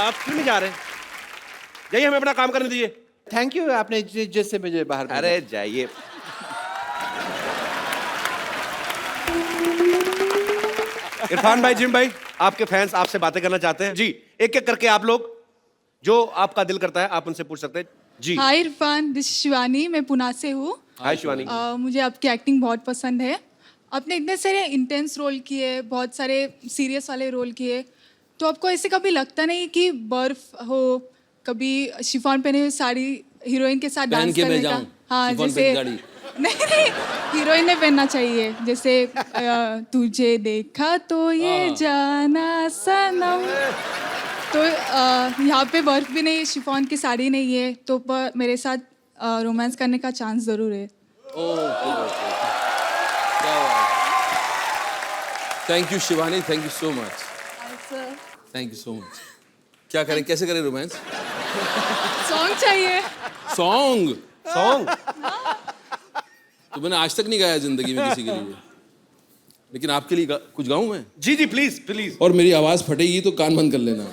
आप क्यों नहीं जा रहे? जाइए, हमें अपना काम करने दीजिए। थैंक यू, आपने जिससे मुझे बाहर भेजा। अरे जाइए। इरफान भाई, जिम भाई, आपके फैंस आपसे बातें करना चाहते हैं जी। एक एक करके आप लोग जो आपका दिल करता है आप उनसे पूछ सकते हैं जी। हाय इरफान, दिस शिवानी, मैं पुणे से हूँ। हाय शिवानी। मुझे आपकी एक्टिंग बहुत पसंद है। आपने इतने सारे इंटेंस रोल किए, बहुत सारे सीरियस वाले रोल किए, तो आपको ऐसे कभी लगता नहीं कि बर्फ हो, कभी शिफॉन पहने हुए साड़ी हीरोइन के साथ डांस करने का? हाँ, जैसे नहीं, हीरोइन ने पहनना चाहिए, जैसे तुझे देखा तो ये जाना सनम। तो यहाँ पे बर्फ भी नहीं, शिफॉन की साड़ी नहीं है, तो मेरे साथ रोमांस करने का चांस जरूर है। Thank you Shivani, thank you so much, thank you so much. क्या करें, कैसे करें रोमांस? सॉन्ग चाहिए। सॉन्ग? सॉन्ग तो मैंने आज तक नहीं गाया जिंदगी में किसी के लिए, लेकिन आपके लिए कुछ गाऊं मैं? जी जी, प्लीज प्लीज। और मेरी आवाज फटेगी तो कान बंद कर लेना।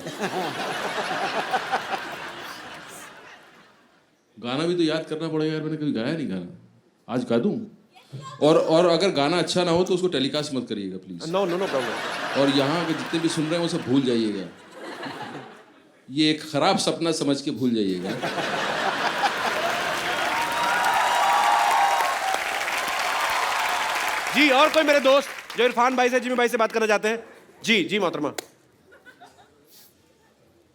गाना भी तो याद करना पड़ेगा यार, मैंने कभी गाया नहीं गाना, आज गा दूं। और अगर गाना अच्छा ना हो तो उसको टेलीकास्ट मत करिएगा please. No no no problem. और यहाँ के जितने भी सुन रहे हैं वो सब भूल जाइएगा, ये एक खराब सपना समझ के भूल जाइएगा। जी, और कोई मेरे दोस्त जो इरफान भाई से, जिमी भाई से बात करना चाहते हैं? जी जी मोहतरमा।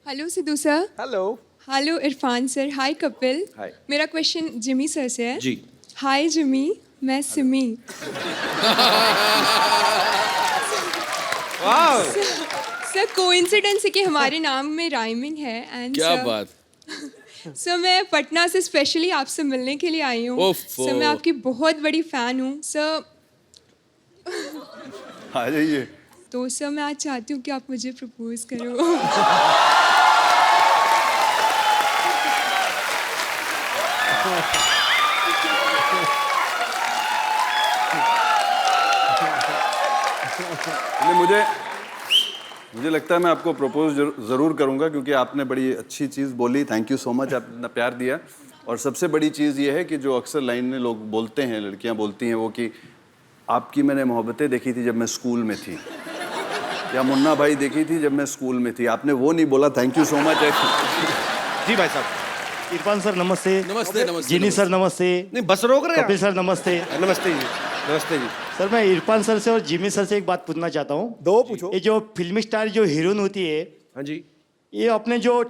Hello Sidhu sir. Hello. Hello Irfan sir. Hi Kapil. Hi. मेरा क्वेश्चन जिमी सर से है। जी। हाय जिमी, मैं सिमी। वाह, सर कोइंसिडेंस है कि हमारे नाम में राइमिंग है। एंड क्या बात। सर मैं पटना से स्पेशली आपसे मिलने के लिए आई हूँ। सर मैं आपकी बहुत बड़ी फ़ैन हूँ सर। आ जाइए। तो सर मैं आज चाहती हूँ कि आप मुझे प्रपोज करो। मुझे लगता है मैं आपको प्रपोज ज़रूर करूंगा, क्योंकि आपने बड़ी अच्छी चीज़ बोली। थैंक यू सो मच, आपने इतना प्यार दिया। और सबसे बड़ी चीज़ ये है कि जो अक्सर लाइन में लोग बोलते हैं, लड़कियां बोलती हैं वो, कि आपकी मैंने मोहब्बतें देखी थी जब मैं स्कूल में थी, या मुन्ना भाई देखी थी जब मैं स्कूल में थी। आपने वो नहीं बोला। Thank you so much. जी भाई साहब। इरफान सर नमस्ते। नमस्ते नमस्ते। जिनी सर नमस्ते। नहीं, बस रोक रहे हैं कपिल सर नमस्ते। नमस्ते जी। नमस्ते जी। सर मैं इरफान सर से और जिमी सर से एक बात पूछना चाहता हूँ। दो पूछो। ये जो फिल्मी स्टार जो हीरोइन होती है, हाँ जी। ये अपने जो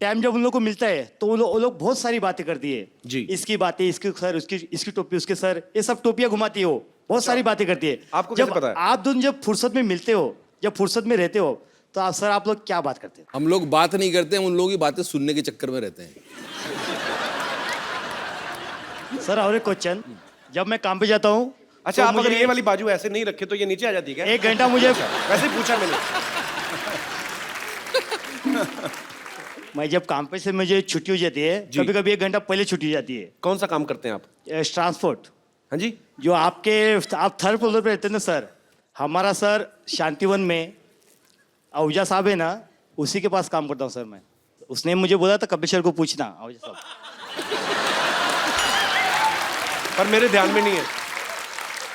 टाइम जब उन लोग को मिलता है तो वो लोग बहुत सारी बातें करती है जी। इसकी बातें, इसकी सर, इसकी टोपी, उसके सर, ये सब टोपियां घुमाती है, वो बहुत सारी बातें करती है। आपको कैसे जब पता है? आप दोनों जब फुर्सत में मिलते हो, जब फुर्सत में रहते हो, तो आप सर आप लोग क्या बात करते हम लोग बात नहीं करते, हम उन लोगों की बातें सुनने के चक्कर में रहते हैं। हो? सर और एक क्वेश्चन, जब मैं काम पे जाता हूँ, अच्छा, तो आप अगर मुझे ये वाली बाजू ऐसे नहीं रखे तो ये नीचे आ जाती है क्या? 1 घंटा मुझे वैसे ही पूछा मैंने। मैं जब काम पे से मुझे छुट्टी हो जाती है, कभी कभी 1 घंटा पहले छुट्टी हो जाती है। कौन सा काम करते हैं आप? ट्रांसपोर्ट। हाँ जी। जो आप थर्ड फ्लोर पे रहते हैं ना सर, हमारा सर शांतिवन में आहूजा साहब है ना, उसी के पास काम करता हूँ सर मैं। उसने मुझे बोला था कपिल सर को पूछना, आहूजा साहब। पर मेरे ध्यान में नहीं है।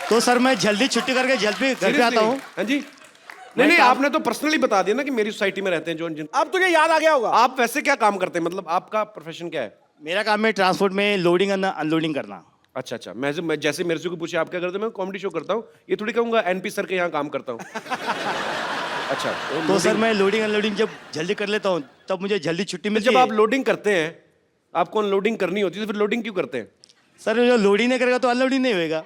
तो सर मैं जल्दी छुट्टी करके जल्दी घर पे आता हूँ। हाँ जी। नहीं, आपने तो पर्सनली बता दिया ना कि मेरी सोसाइटी में रहते हैं जो जिन। अब तुझे याद आ गया होगा। आप वैसे क्या काम करते हैं, मतलब आपका प्रोफेशन क्या है? मेरा काम है ट्रांसपोर्ट में लोडिंग और अनलोडिंग करना। अच्छा अच्छा। मैं जैसे मेरे से को पूछे आप क्या करते हैं, मैं कॉमेडी शो करता हूँ, ये थोड़ी कहूँगा एनपी सर के यहाँ काम करता हूँ। अच्छा। तो सर मैं लोडिंग अनलोडिंग जब जल्दी कर लेता हूँ तब मुझे जल्दी छुट्टी मिलती है। जब आप लोडिंग करते हैं, आपको अनलोडिंग करनी होती है, तो फिर लोडिंग क्यों करते हैं? सर जो लोडिंग नहीं करेगा तो अनलोडिंग नहीं होएगा।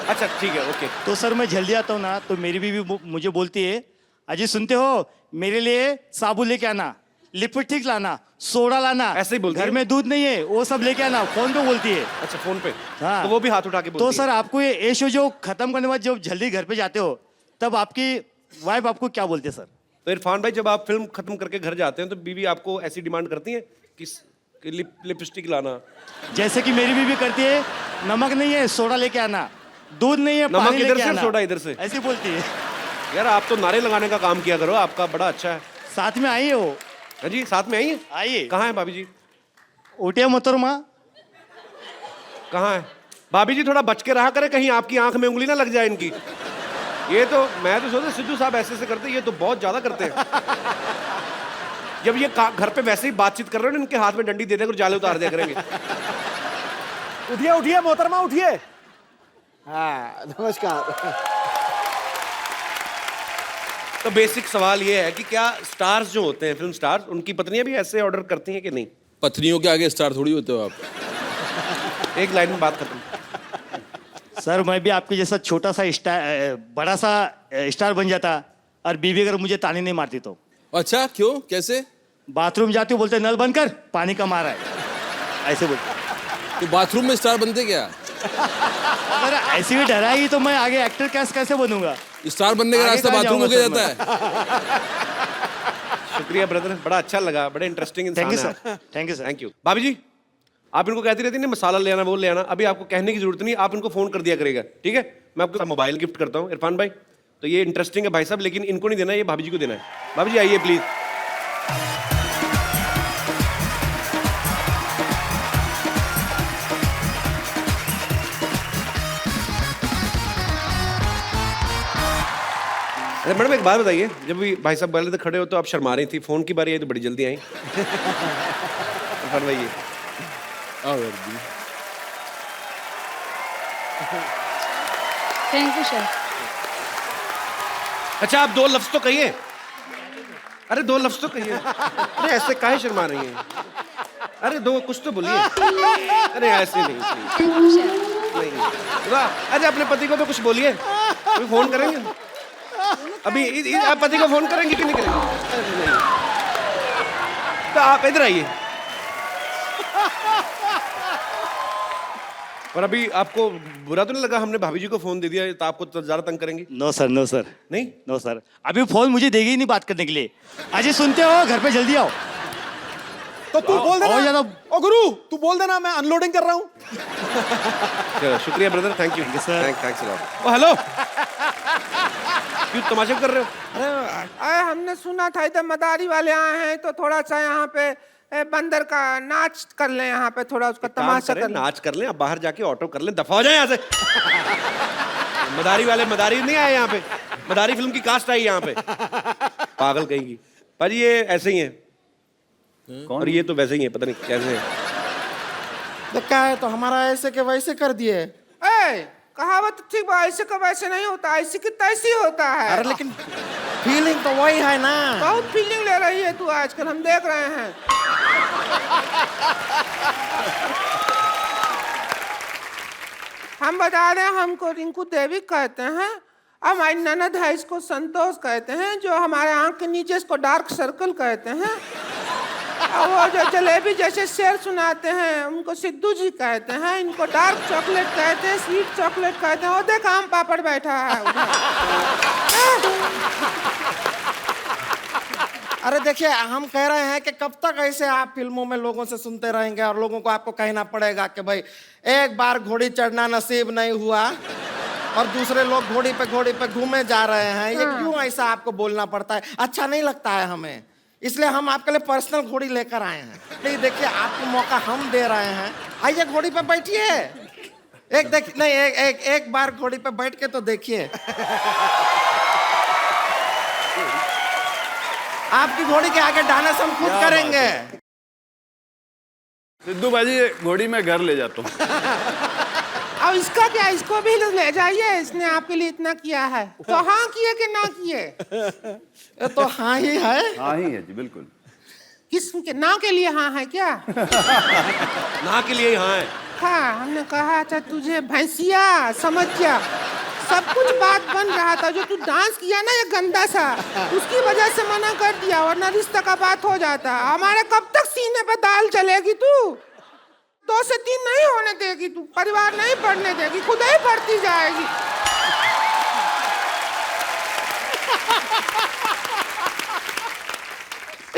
अच्छा ठीक है, ओके। तो सर मैं जल्दी आता हूँ ना, तो मेरी बीवी मुझे बोलती है, अजी सुनते हो, मेरे लिए साबुन लेके आना, लिपस्टिक लाना, सोडा लाना, ऐसे ही बोलती घर है? में दूध नहीं है वो सब लेके आना, फोन पे बोलती है। अच्छा, फोन पे। हाँ। तो वो भी हाथ उठा के बोलती तो है। सर आपको ये शो जो खत्म करने के बाद जब जल्दी घर पे जाते हो, तब आपकी वाइफ आपको क्या बोलते हैं सर? तो इरफान भाई, जब आप फिल्म खत्म करके घर जाते हैं तो बीवी आपको ऐसी डिमांड करती है कि लिपस्टिक लाना? जैसे कि मेरी बीवी करती है, नमक नहीं है सोडा लेके आना, दूध नहीं है नमक पानी इधर लेके से, आना, सोडा इधर से। ऐसी बोलती है। यार आप तो नारे लगाने का काम किया करो, आपका बड़ा अच्छा है। साथ में आई है वो। हाँ जी, साथ में आइए। आइए। कहाँ है भाभी जी? उठिए मोहतरमा। कहाँ है भाभी जी? थोड़ा बच के रहा करे, कहीं आपकी आंख में उंगली ना लग जाए इनकी। ये तो मैं तो सोचता सिद्धू साहब ऐसे करते, ये तो बहुत ज्यादा करते हैं। जब ये घर पे वैसे ही बातचीत कर रहे हो, इनके हाथ में डंडी दे देकर जाले उतार दिया करेंगे। उठिए उठिए मोहतरमा उठिए। हाँ नमस्कार। तो बेसिक सवाल ये है कि क्या स्टार्स जो होते हैं, फिल्म स्टार्स, उनकी पत्नियां भी ऐसे ऑर्डर करती हैं कि नहीं? पत्नियों के आगे स्टार थोड़ी होते हो आप। एक लाइन में बात खत्म। सर मैं भी आपके जैसा छोटा सा स्टार, बड़ा सा स्टार बन जाता, और बीवी अगर मुझे ताने नहीं मारती तो। अच्छा, क्यों, कैसे? बाथरूम जाती हूँ, बोलते नल बंद कर, पानी कम आ रहा है, ऐसे बोलते। तो बाथरूम में स्टार बनते क्या? अगर ऐसे भी डराएगी तो मैं आगे एक्टर कैसे बनूंगा? स्टार बनने का आगे रास्ता कहाँ बाथरूम हो जाऊंगा गया सर जाता है। शुक्रिया ब्रदर, बड़ा अच्छा लगा, बड़े इंटरेस्टिंग इंसान थैंक यू हैं सर, आप। Thank you sir. Thank you. भाभी जी, आप इनको कहती रहती नहीं मसाला ले आना, वो ले आना, अभी आपको कहने की जरूरत नहीं, आप इनको फोन कर दिया करेगा, ठीक है? मैं आपको मोबाइल गिफ्ट करता हूँ इरफान भाई। तो ये इंटरेस्टिंग है भाई साहब, लेकिन इनको नहीं देना, ये भाभी जी को देना है। भाभी जी आइए प्लीज। अरे मैडम एक बात बताइए, जब भी भाई साहब पहले तो खड़े हो तो आप शर्मा रही थी, फोन की बारी आई तो बड़ी जल्दी आई। फरमाइए। Thank you sir. अच्छा आप दो लफ्ज तो कहिए। अरे दो लफ्ज तो कहिए। अरे ऐसे काहे शर्मा रही हैं? अरे दो कुछ तो बोलिए। अरे ऐसे नहीं, थैंक यू सर। नहीं। वाह, अरे अपने पति को तो कुछ बोलिए। अभी फोन करेंगे अभी आप पति को फोन करेंगे कि नहीं करेंगे? अरे नहीं। तो आप इधर आइए। और अभी आपको बुरा तो नहीं लगा हमने भाभी जी को फोन दे दिया, तो आपको तो ज्यादा तंग करेंगे? नो सर, नो सर, नहीं नो सर, अभी फोन मुझे देगी ही नहीं बात करने के लिए। अजय सुनते हो, घर पे जल्दी आओ। तो तू बोल और देना। ज्यादा ओ गुरु तू बोल देना, मैं अनलोडिंग कर रहा हूँ। चलो शुक्रिया brother, thank you sir. Thanks a lot. ओ हेलो, क्यों तमाशा कर रहे हो? अरे हमने सुना था इधर मदारी वाले आए हैं, तो थोड़ा सा यहाँ पे बंदर का नाच कर लें, यहाँ पे थोड़ा उसका तमाशा कर लें। नाच कर लें, अब बाहर जाके ऑटो कर लें, दफा हो जाए यहाँ से। मदारी वाले मदारी नहीं आए यहाँ पे, मदारी फिल्म की कास्ट आई यहाँ पे, पागल कहेगी। पर ये ऐसे ही है और ये तो वैसे ही है, पता नहीं कैसे है। तो क्या है, तो हमारा ऐसे के वैसे कर दिए। कहावत ठीक बा, ऐसे का वैसे नहीं होता, ऐसे की तैसी होता है। अरे लेकिन फीलिंग तो वही है ना। बहुत फीलिंग ले रही है तू आजकल, हम देख रहे हैं। हम बता दें, हमको रिंकू देवी कहते हैं, हमारी ननद है इसको संतोष कहते हैं, जो हमारे आंख के नीचे इसको डार्क सर्कल कहते हैं, और वो जो जलेबी जैसे शेर सुनाते हैं उनको सिद्धू जी कहते हैं, इनको डार्क चॉकलेट कहते हैं, स्वीट चॉकलेट कहते हैं। वो देख आम पापड़ बैठा है उधर। अरे देखिए, हम कह रहे हैं कि कब तक ऐसे आप फिल्मों में लोगों से सुनते रहेंगे और लोगों को आपको कहना पड़ेगा कि भाई एक बार घोड़ी चढ़ना नसीब नहीं हुआ और दूसरे लोग घोड़ी पे घूमे जा रहे हैं। ये क्यों ऐसा आपको बोलना पड़ता है? अच्छा नहीं लगता है हमें, इसलिए हम आपके लिए पर्सनल घोड़ी लेकर आए हैं। नहीं देखिए, आपको मौका हम दे रहे हैं, आइए घोड़ी पे बैठिए। एक बार घोड़ी पे बैठ के तो देखिए। आपकी घोड़ी के आगे डांस हम खुद करेंगे। सिद्धू भाजी घोड़ी में घर ले जाता हूँ। अब इसका क्या, इसको भी ले जाइए, इसने आपके लिए इतना किया है, तो हाँ किए कि ना किए? ये तो हाँ ही है। हाँ ही है जी, बिल्कुल। किस के ना के लिए हाँ है क्या? ना के लिए हाँ है। हाँ, हमने कहा था तुझे भैंसिया, समझ जा, सब कुछ बात बन रहा था। जो तू डांस किया ना ये गंदा सा, उसकी वजह से मना कर दिया, वरना रिश्ता का बात हो जाता। हमारे कब तक सीने पे दाल चलेगी तू? 2 से 3 नहीं होने देगी तू, परिवार नहीं बढ़ने देगी, खुद ही बढ़ती जाएगी।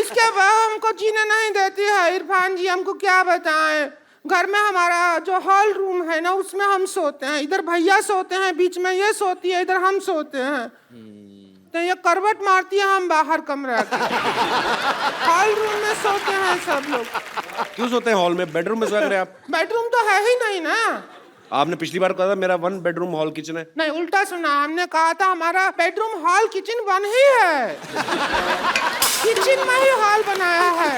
इसके बाद हमको जीने नहीं देती है इरफान जी, हमको क्या बताएं। घर में हमारा जो हॉल रूम है ना, उसमें हम सोते हैं, इधर भैया सोते हैं, बीच में ये सोती है, इधर हम सोते हैं। तो ये करवट मारती है, हम बाहर कमरा के हॉल रूम में सोते हैं सब लोग। क्यों सोते हैं हॉल में? बेडरूम में सोया करें आप। बेडरूम तो है ही नहीं ना। आपने पिछली बार कहा था मेरा 1 बेडरूम हॉल किचन है। नहीं, उल्टा सुना, हमने कहा था हमारा बेडरूम हॉल किचन 1 ही है। किचन में ही हॉल बनाया है।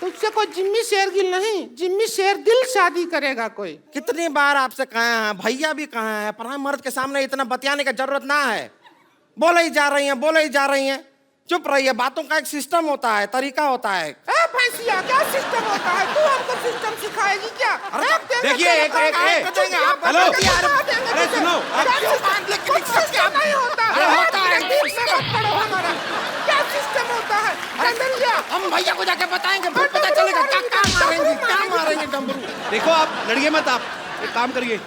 तुझसे कोई जिम्मी शेरगिल नहीं, जिम्मी शेरदिल शादी करेगा कोई। कितनी बार आपसे कहे हैं, भैया भी कहे हैं, पर हम मर्द के सामने इतना बतियाने की जरूरत ना है। बोले ही जा रही हैं, बोले ही जा रही हैं, चुप रहिए। बातों का एक सिस्टम होता है, तरीका होता है। ए भैंसिया, क्या सिस्टम होता है? तू हमको सिस्टम सिखाएगी क्या? देखिए एक हेलो, अरे सुनो, कुछ सिस्टम नहीं होता। क्या सिस्टम होता है? हम भैया को जाके बताएंगे, फिर पता चलेगा क्या मारेंगे डमरू। देखो आप लड़िए मत। आप एक काम करिए,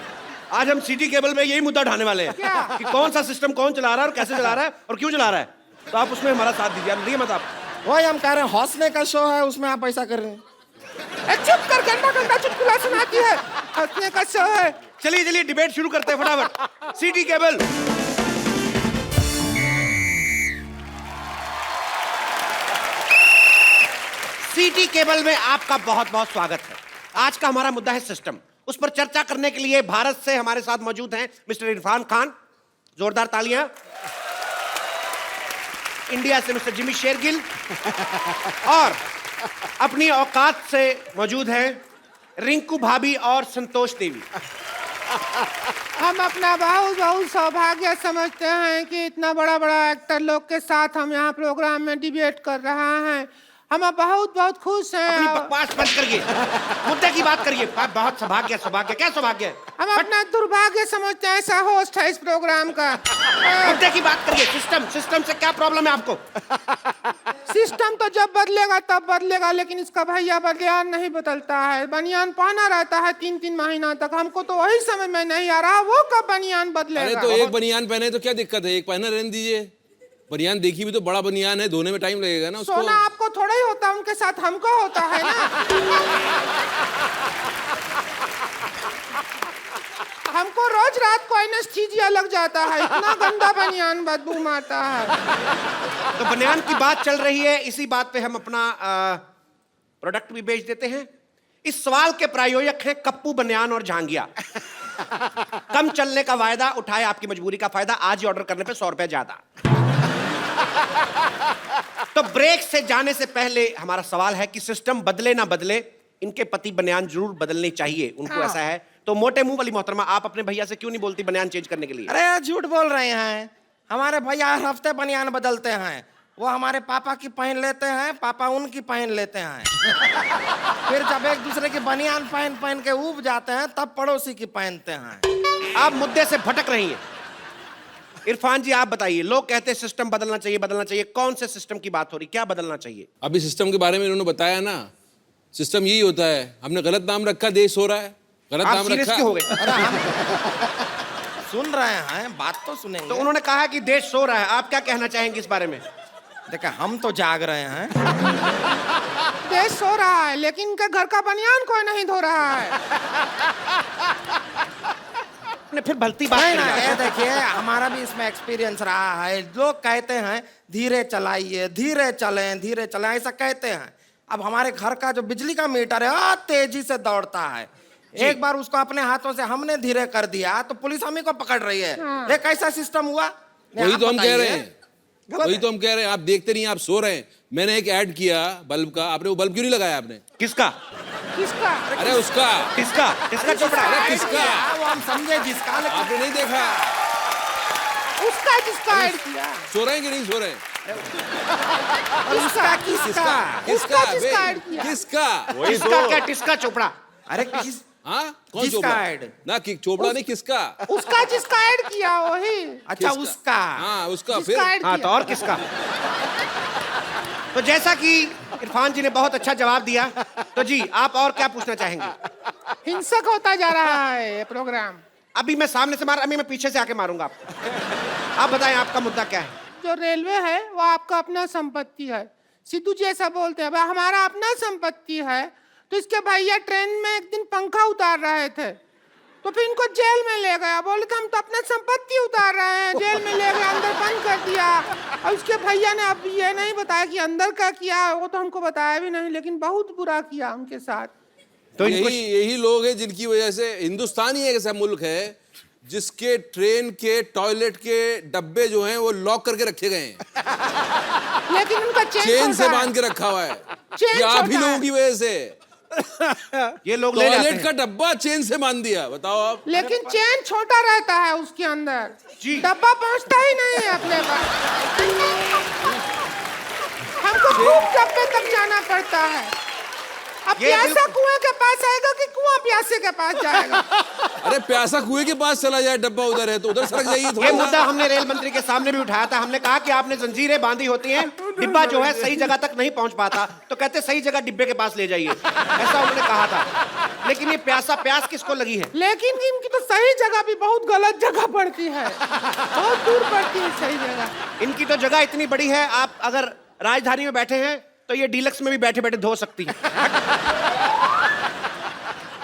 आज हम सिटी केबल में यही मुद्दा उठाने वाले हैं कि कौन सा सिस्टम कौन चला रहा है और कैसे चला रहा है और क्यों चला रहा है। तो आप उसमें हमारा साथ दीजिए, आप लड़िए मत। आप वही हम कह रहे हैं, हौसले का शो है, उसमें आप ऐसा कर रहे हैं। चुप कर, गंदा गंदा चुटकुला सुनाती है। हंसने का शो है। चलिए चलिए डिबेट शुरू करते हैं फटाफट। सिटी केबल, सिटी केबल में आपका बहुत बहुत स्वागत है। आज का हमारा मुद्दा है सिस्टम। उस पर चर्चा करने के लिए भारत से हमारे साथ मौजूद हैं मिस्टर इरफान खान, जोरदार तालियां। इंडिया से मिस्टर जिमी शेरगिल और अपनी औकात से मौजूद हैं रिंकू भाभी और संतोष देवी। हम अपना बहुत बहुत सौभाग्य समझते हैं कि इतना बड़ा बड़ा एक्टर लोग के साथ हम यहाँ प्रोग्राम में डिबेट कर रहे हैं। हम बहुत बहुत खुश अपनी हैं। बकवास बंद करिए, मुद्दे की बात करिए। बहुत सौभाग्य, सौभाग्य क्या सौभाग्य है? हम अपना दुर्भाग्य समझते हैं ऐसा होस्ट है इस प्रोग्राम का। मुद्दे की बात करिए। सिस्टम से क्या प्रॉब्लम है आपको? सिस्टम तो जब बदलेगा तब बदलेगा, लेकिन इसका भैया बनियान नहीं बदलता है। बनियान पहना रहता है 3-3 महीना तक। हमको तो वही समझ में नहीं आ रहा, वो कब बनियान बदलेगा। अरे तो एक बनियान पहने तो क्या दिक्कत है? एक पहने रहने दीजिए। बनियान देखी भी तो बड़ा बनियान है, धोने में टाइम लगेगा ना उसको। सोना आपको थोड़ा ही होता, उनके साथ हमको होता है ना। हमको रोज रात को एनेस्थीसिया लग जाता है, इतना गंदा बनियान बदबू मारता है। तो बनियान की बात चल रही है, इसी बात पे हम अपना प्रोडक्ट भी बेच देते हैं। इस सवाल के प्रायोजक हैं कप्पू बनियान और झांगिया। कम चलने का वायदा, उठाए आपकी मजबूरी का फायदा। आज ही ऑर्डर करने पे 100 रुपए ज्यादा। तो ब्रेक से जाने से पहले हमारा सवाल है कि सिस्टम बदले ना बदले, इनके पति बनियान जरूर बदलनी चाहिए। उनको ऐसा है तो मोटे मुंह वाली मोहतरमा, आप अपने भैया से क्यों नहीं बोलती बनियान चेंज करने के लिए? अरे झूठ बोल रहे हैं, हमारे भैया हर हफ्ते बनियान बदलते हैं। वो हमारे पापा की पहन लेते हैं, पापा उनकी पहन लेते हैं। फिर जब एक दूसरे की बनियान पहन पहन के ऊब जाते हैं, तब पड़ोसी की पहनते हैं। आप मुद्दे से भटक रही हैं। इरफान जी आप बताइए, लोग कहते हैं सिस्टम बदलना चाहिए, बदलना चाहिए। कौन से सिस्टम की बात हो रही, क्या बदलना चाहिए? अभी सिस्टम के बारे में इन्होंने बताया ना, सिस्टम यही होता है। हमने गलत नाम रखा, देश हो रहा है, गलत आप नाम सीरियस रखा। क्यों हो गए? सुन रहे हैं, बात तो सुनेंगे। तो उन्होंने कहा कि देश सो रहा है, आप क्या कहना चाहेंगे इस बारे में? देखा, हम तो जाग रहे हैं। देश सो रहा है, लेकिन इनके घर का बनियान कोई नहीं धो रहा है। फिर भलती बात नहीं करी। ना, ये देखिए, हमारा भी इसमें एक्सपीरियंस रहा है। लोग कहते हैं धीरे चलाइए, धीरे चलें, ऐसा कहते हैं। अब हमारे घर का जो बिजली का मीटर है तेजी से दौड़ता है। एक बार उसको अपने हाथों से हमने धीरे कर दिया तो पुलिस हम ही को पकड़ रही है। ये कैसा सिस्टम हुआ? वही तो हम कह रहे हैं, गलत वही है। तो हम कह रहे हैं। आप देखते नहीं, आप सो रहे हैं। मैंने एक ऐड किया बल्ब का, आपने वो बल्ब क्यों नहीं लगाया आपने? किसका? किसका? अरे उसका, किसका चोपड़ा? अरे किसका? वो हम समझे जिसका, लेकिन आपने नहीं देखा? उसका जिसका ऐड किया। सो रहे हैं कि नहीं सो रहे हैं? किसका किसका जिसका बे? ऐड किया। किसका? किसका क्या? किसका चोपड़ा? अरे किस हाँ, कौन जिसका चोपड़ा? ऐड? ना कि चोपड़ा नहीं, किसका? उसका जिसका ऐड किया वही। अच्छा किसका? उसका। हाँ उसका। फिर जिसका ऐड हाँ तो किया। और किसका? तो जैसा कि इरफान जी ने बहुत अच्छा जवाब दिया, तो जी आप और क्या पूछना चाहेंगे? हिंसक होता जा रहा है ये प्रोग्राम। अभी मैं सामने से मार, अभी मैं पीछे से आके मारूंगा आपको। आप बताएं आपका मुद्दा क्या है? जो रेलवे है वो आपका अपना संपत्ति है। सिद्धू जी ऐसा बोलते हैं, भाई हमारा अपना संपत्ति है। तो इसके भैया ट्रेन में एक दिन पंखा उतार रहे थे, तो फिर इनको जेल में ले गया। बोले तो हम तो अपना संपत्ति उतार रहे हैं, जेल में ले गए, अंदर बंद कर दिया। और उसके भैया ने अब ये नहीं बताया कि अंदर क्या किया, वो तो हमको बताया भी नहीं, लेकिन बहुत बुरा किया उनके साथ। तो यही लोग हैं जिनकी वजह से हिंदुस्तान ही एक ऐसा मुल्क है जिसके ट्रेन के टॉयलेट के डब्बे जो हैं वो लॉक करके रखे गए हैं, लेकिन उनका चेन से बांध के रखा हुआ है। ये आप ही लोगों की वजह से ये लोग ले जाते टॉयलेट हैं। का डब्बा चेन से बांध दिया, बताओ आप। लेकिन चेन छोटा रहता है उसके अंदर, डब्बा पहुंचता ही नहीं है अपने पास। हमको खूब डब्बे तक जाना पड़ता है। अब प्यासा कुएं के पास आएगा कि कुआं प्यासे के पास जाएगा? अरे प्यासा कुएं के पास चला जाए, डब्बा उधर है तो उधर सरक जाइए ये थोड़ा सा। मुद्दा हमने रेल मंत्री के सामने भी उठाया था। हमने कहा कि आपने जंजीरें बांधी होती हैं, डिब्बा जो है सही जगह तक नहीं पहुंच पाता, तो कहते सही जगह डिब्बे के पास ले जाइए, ऐसा उन्होंने कहा था। लेकिन ये प्यास किसको लगी है? लेकिन इनकी तो सही जगह भी बहुत गलत जगह पड़ती है, बहुत दूर पड़ती है सही जगह। इनकी तो जगह इतनी बड़ी है, आप अगर राजधानी में बैठे हैं तो ये डीलक्स में भी बैठे बैठे धो सकती है।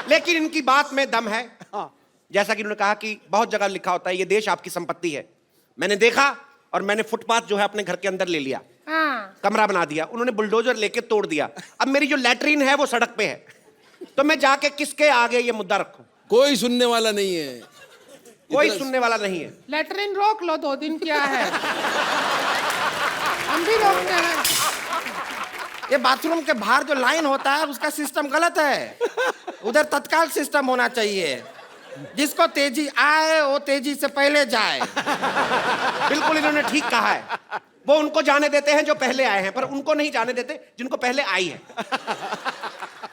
लेकिन इनकी बात में दम है। जैसा कि उन्होंने कहा कि बहुत जगह लिखा होता है ये देश आपकी संपत्ति है। मैंने देखा और मैंने फुटपाथ जो है अपने घर के अंदर ले लिया, कमरा बना दिया, उन्होंने बुलडोजर लेके तोड़ दिया। अब मेरी जो लैट्रीन है वो सड़क पे है, तो मैं जाके किसके आगे ये मुद्दा रखूं? कोई सुनने वाला नहीं है, कोई सुनने वाला नहीं है। लेटरिन रोक लो, 2 दिन क्या है, हम भी रोकते हैं। ये बाथरूम के बाहर जो लाइन होता है उसका सिस्टम गलत है, उधर तत्काल सिस्टम होना चाहिए। जिसको तेजी आए वो तेजी से पहले जाए। बिल्कुल इन्होंने ठीक कहा है। वो उनको जाने देते हैं जो पहले आए हैं, पर उनको नहीं जाने देते जिनको पहले आई है।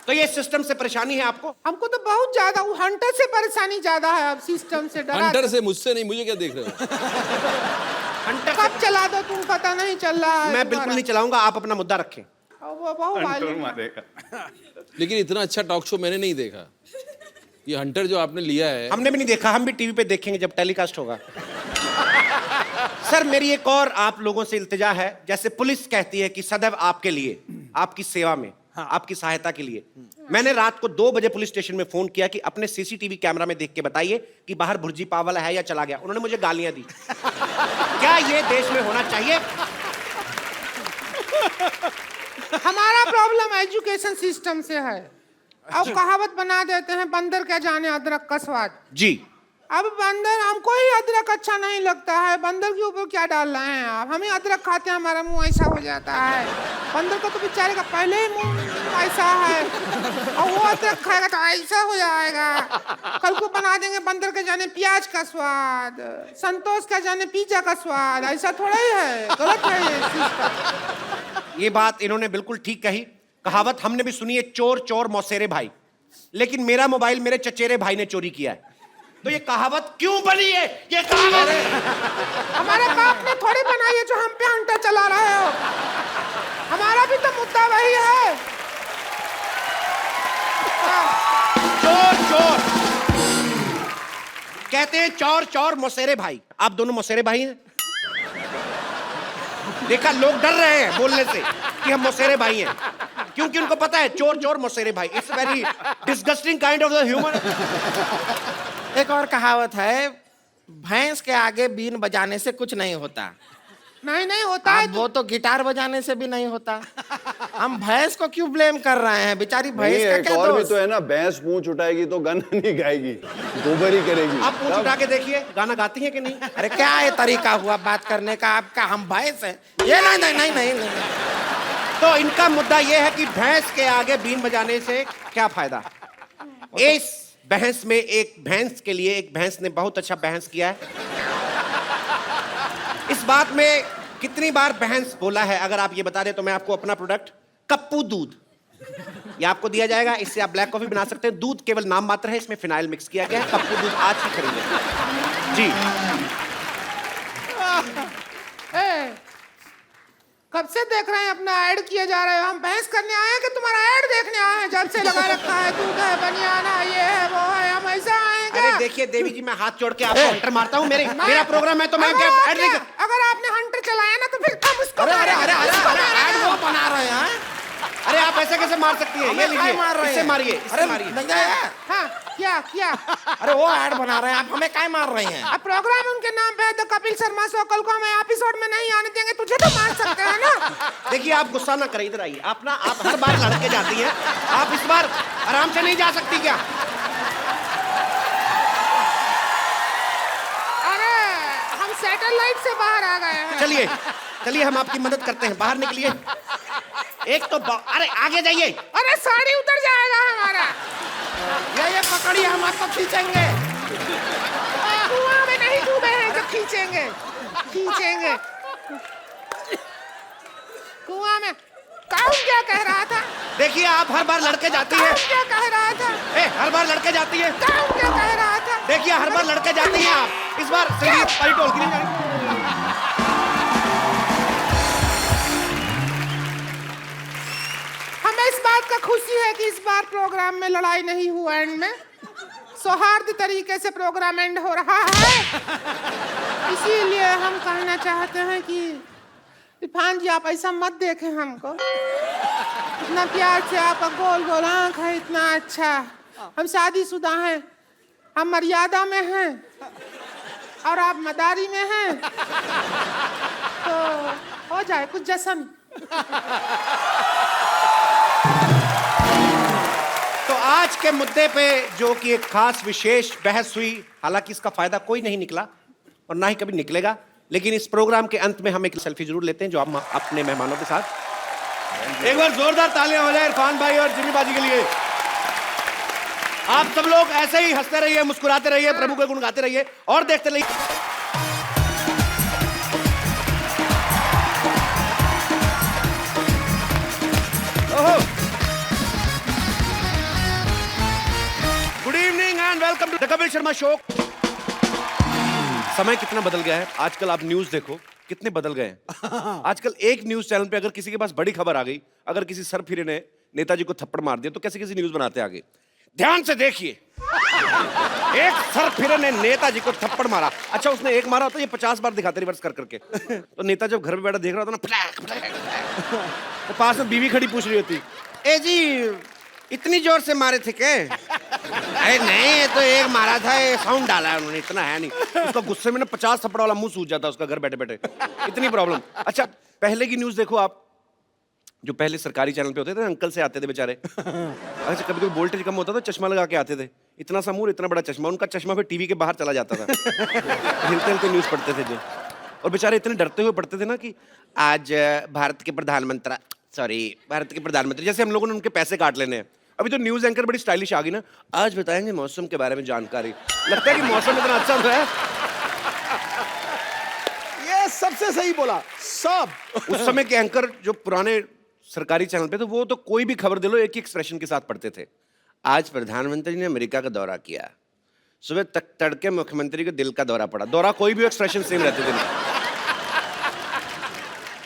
तो ये सिस्टम से परेशानी है आपको? हमको तो बहुत ज्यादा, वो हंटर से परेशानी ज्यादा है, अब सिस्टम से डरा। हंटर से, मुझसे नहीं, मुझे क्या देख रहे हो? हंटर कब चला दो तुम, पता नहीं चल रहा है। मैं बिल्कुल नहीं चलाऊंगा, आप अपना मुद्दा रखें। वो बहुत वायलेंट। लेकिन इतना अच्छा टॉक शो मैंने नहीं देखा। ये हंटर जो आपने लिया है, हमने भी नहीं देखा, हम भी टीवी पे देखेंगे जब टेलीकास्ट होगा। सर मेरी एक और आप लोगों से इल्तिजा है, जैसे पुलिस कहती है कि सदैव आपके लिए, आपकी सेवा में, आपकी सहायता के लिए। मैंने रात को 2 बजे पुलिस स्टेशन में फोन किया कि अपने सीसीटीवी कैमरा में देख के बताइए कि बाहर भुर्जी पाव वाला है या चला गया। उन्होंने मुझे गालियां दी। क्या ये देश में होना चाहिए? हमारा प्रॉब्लम एजुकेशन सिस्टम से है। अब कहावत बना देते हैं, बंदर क्या जाने अदरक का स्वाद। जी। अब बंदर, हमको ही अदरक अच्छा नहीं लगता है, बंदर के ऊपर क्या डाल रहे हैं आप? हम ही अदरक खाते हैं, हमारा मुंह ऐसा हो जाता है। बंदर का तो बेचारे का पहले ही मुंह ऐसा है, और वो अदरक खाएगा तो ऐसा हो जाएगा। कल को बना देंगे बंदर के जाने प्याज का स्वाद, संतोष का जाने पिज्जा का स्वाद। ऐसा थोड़ा ही है, गलत है ये सिस्टम। ये बात इन्होंने बिल्कुल ठीक कही। कहावत हमने भी सुनी है, चोर चोर मौसेरे भाई। लेकिन मेरा मोबाइल मेरे चचेरे भाई ने चोरी किया है, तो ये कहावत क्यों बनी है? ये कहावत हमारे बाप ने थोड़ी बनाई है जो हम पे हंटर चला रहे हो। हमारा भी तो मुद्दा वही है। चोर चोर कहते हैं, चोर चोर मौसेरे भाई। आप दोनों मौसेरे भाई हैं? देखा, लोग डर रहे हैं बोलने से कि हम मौसेरे भाई हैं, क्योंकि उनको पता है चोर चोर मौसेरे भाई। It's very disgusting kind of the human. एक और कहावत है, भैंस के आगे बीन बजाने से कुछ नहीं होता। नहीं होता है। वो तो गिटार बजाने से भी नहीं होता। हम भैंस को क्यों ब्लेम कर रहे हैं? बेचारी भैंस का क्या और भी दोष? तो है ना, भैंस पूंछ उठाएगी तो गाना नहीं गाएगी, गोबर ही करेगी। आप पूछ उठा के देखिए, गाना गाती है कि नहीं? अरे क्या ये तरीका हुआ बात करने का आपका? हम भैंस हैं? ये नहीं नहीं नहीं नहीं, नहीं। तो इनका मुद्दा यह है कि भैंस के आगे बीन बजाने से क्या फायदा? इस बहस में एक भैंस के लिए एक भैंस ने बहुत अच्छा बहस किया है। इस बात में कितनी बार बहस बोला है, अगर आप ये बता दें तो मैं आपको अपना प्रोडक्ट कप्पू दूध, ये आपको दिया जाएगा। इससे आप ब्लैक कॉफी बना सकते हैं। दूध केवल नाम मात्र है, इसमें फिनाइल मिक्स किया गया है। कप्पू दूध आज ही खरीदें जी। कब से देख रहे हैं अपना ऐड किए जा रहे हो? हम बहस करने आए हैं कि तुम्हारा ऐड देखने आए हैं? जब से लगा रखा है, दूध है, बनियाना, ये है, वो है, हम ऐसा आए हैं क्या? अरे देखिए देवी जी, मैं हाथ जोड़ के आपको हंटर मारता हूँ। मेरा प्रोग्राम है तो मैं क्या ऐड नहीं कर... अगर आपने हंटर चलाया ना तो फिर हम उसको अरे अरे अरे अरे ऐड वो बना रहे हैं। अरे आप ऐसे कैसे मार सकती है? ये हमें काय मार लीजिए, रहे इससे हैं? मारिए, अरे इससे मारिए। नहीं है। हाँ क्या क्या अरे वो ऐड बना रहे हैं आप, हमें काय मार रही हैं? अब प्रोग्राम उनके नाम पे है तो कपिल शर्मा शो, कल को हमें एपिसोड में नहीं आने देंगे, तुझे तो मार सकते हैं ना। देखिए आप गुस्सा ना करें, इधर आइए। आप हर बार लड़के जाती हैं, आप इस बार आराम से नहीं जा सकती क्या? अरे हम सैटेलाइट से बाहर आ गए हैं। चलिए चलिए, हम आपकी मदद करते हैं, बाहर निकलिए। एक तो अरे आगे जाइए। अरे साड़ी उतर जाएगा हमारा। ये पकड़िए, हम आपको खींचेंगे। कुआं में नहीं डूबे हैं जो खींचेंगे, खींचेंगे कुआं में। कौन क्या कह रहा था? देखिए आप हर बार लड़के जाती हैं। कौन क्या कह रहा था? हर बार लड़के जाती हैं। कौन क्या कह रहा था? देखिए हर बार लड़के जाती हैं आप, इस बार संगीत परिटोल की नहीं जाएगी। हमें इस बात का खुशी है कि इस बार प्रोग्राम में लड़ाई नहीं हुआ, एंड में सौहार्द तरीके से प्रोग्राम एंड हो रहा है। इसीलिए हम कहना चाहते हैं कि इरफान जी आप ऐसा मत देखें हमको। इतना प्यार से आपका गोल गोल आँख है, इतना अच्छा। हम शादीशुदा हैं, हम मर्यादा में हैं और आप मदारी में हैं, तो हो जाए कुछ जश्न। तो आज के मुद्दे पे जो कि एक खास विशेष बहस हुई, हालांकि इसका फायदा कोई नहीं निकला और ना ही कभी निकलेगा, लेकिन इस प्रोग्राम के अंत में हम एक सेल्फी जरूर लेते हैं जो हम अपने मेहमानों के साथ। एक बार जोरदार तालियां हो जाए इरफान भाई और जिमी बाजी के लिए। आप सब लोग ऐसे ही हंसते रहिए, मुस्कुराते रहिए, प्रभु के गुण गाते रहिए और देखते रहिए। Good evening and welcome to the Kapil Sharma show. समय कितना बदल गया है आजकल, आप न्यूज देखो कितने बदल गए हैं। आजकल एक न्यूज चैनल पे अगर किसी के पास बड़ी खबर आ गई, अगर किसी सरफिरे ने नेताजी को थप्पड़ मार दिया, तो कैसे कैसी न्यूज बनाते आगे। ध्यान से देखिए, एक सरफिरे ने नेताजी को थप्पड़ मारा। अच्छा उसने एक मारा होता, ये 50 बार दिखाते रिवर्स कर करके। तो नेता जब घर में बैठा देख रहा होता ना, फटाक फटाक, तो पास में बीवी खड़ी पूछ रही होती, ए जी इतनी जोर से मारे थे क्या? अरे नहीं, ये तो एक मारा था, ये साउंड डाला है उन्होंने, इतना है नहीं। उसका गुस्से में ना 50 थप्पड़ वाला मुंह सूज जाता उसका घर बैठे बैठे, इतनी प्रॉब्लम। अच्छा पहले की न्यूज देखो आप, जो पहले सरकारी चैनल पे होते थे, अंकल से आते थे बेचारे। अच्छा कभी कभी वोल्टेज कम होता था, चश्मा लगा के आते थे, इतना सा मुंह, इतना बड़ा चश्मा, उनका चश्मा फिर टीवी के बाहर चला जाता था। हिलते हिलते न्यूज पढ़ते थे जो, और बेचारे इतने डरते हुए पढ़ते थे ना कि आज भारत के प्रधानमंत्री, जैसे हम लोगों ने उनके पैसे काट लेने हैं। अभी तो न्यूज एंकर बड़ी स्टाइलिश आ गई ना, आज बताएंगे मौसम के बारे में जानकारी। लगता है कि मौसम इतना अच्छा तो है। ये सबसे सही बोला सब। उस समय के एंकर जो पुराने सरकारी चैनल पे, तो वो तो कोई भी खबर दे लो एक ही एक्सप्रेशन के साथ पढ़ते थे। आज प्रधानमंत्री ने अमेरिका का दौरा किया, सुबह तक तड़के मुख्यमंत्री को दिल का दौरा पड़ा। दौरा कोई भी एक्सप्रेशन सेम रहते थे।